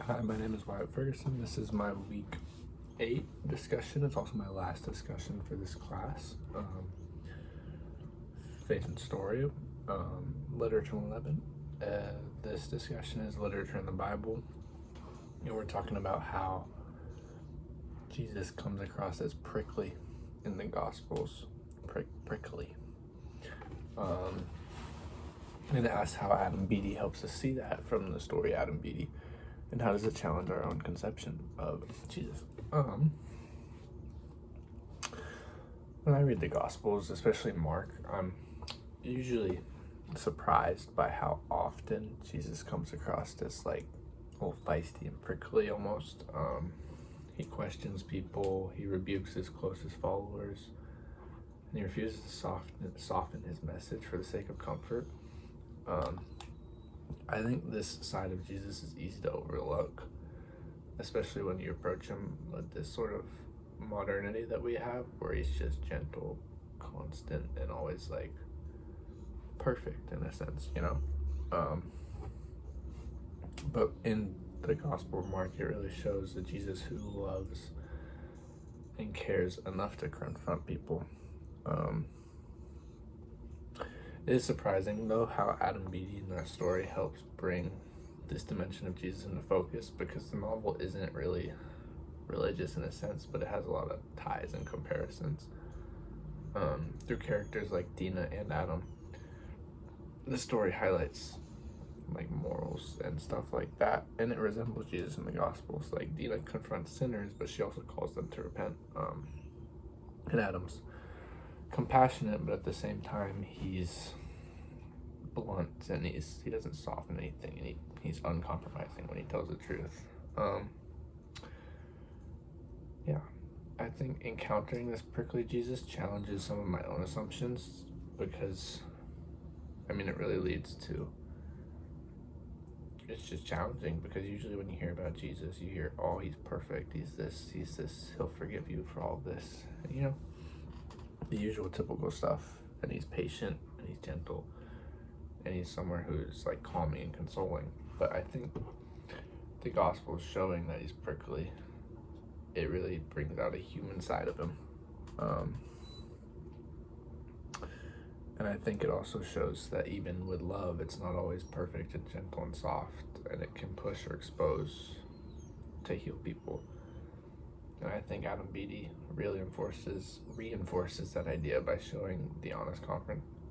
Hi, my name is Wyatt Ferguson. This is my week 8 discussion. It's also my last discussion for this class. Faith and Story, Literature 11. This discussion is literature in the Bible. And we're talking about how Jesus comes across as prickly in the Gospels. Prickly. And it asks how Adam Beatty helps us see that from the story Adam Beatty. And how does it challenge our own conception of Jesus? When I read the Gospels, especially Mark, I'm usually surprised by how often Jesus comes across as like a little feisty and prickly almost. He questions people, he rebukes his closest followers, and he refuses to soften his message for the sake of comfort. I think this side of Jesus is easy to overlook, especially when you approach him with this sort of modernity that we have, where he's just gentle, constant, and always like perfect in a sense, you know? But in the Gospel of Mark, it really shows the Jesus who loves and cares enough to confront people. It is surprising, though, how Adam Beatty in that story helps bring this dimension of Jesus into focus, because the novel isn't really religious in a sense, but it has a lot of ties and comparisons through characters like Dina and Adam. The story highlights like morals and stuff like that, and it resembles Jesus in the Gospels. Like Dina confronts sinners, but she also calls them to repent. And Adam's compassionate, but at the same time he's blunt, and he doesn't soften anything, and he's uncompromising when he tells the truth. Yeah, I think encountering this prickly Jesus challenges some of my own assumptions, because it really leads to, it's just challenging, because usually when you hear about Jesus, you hear, oh, he's perfect, he's this, he'll forgive you for all this, and, the usual typical stuff. And he's patient, and he's gentle, and he's someone who's like calming and consoling. But I think the gospel is showing that he's prickly. It really brings out a human side of him. And I think it also shows that even with love, it's not always perfect and gentle and soft, and it can push or expose to heal people. And I think Adam Beatty really reinforces that idea by showing the honest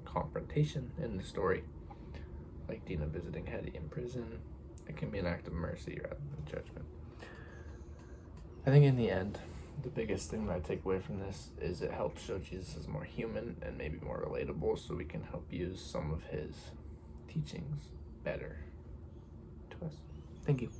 confrontation in the story. Like Dina visiting Hetty in prison, it can be an act of mercy rather than judgment. I think in the end, the biggest thing that I take away from this is it helps show Jesus as more human and maybe more relatable, so we can help use some of his teachings better to us. Thank you.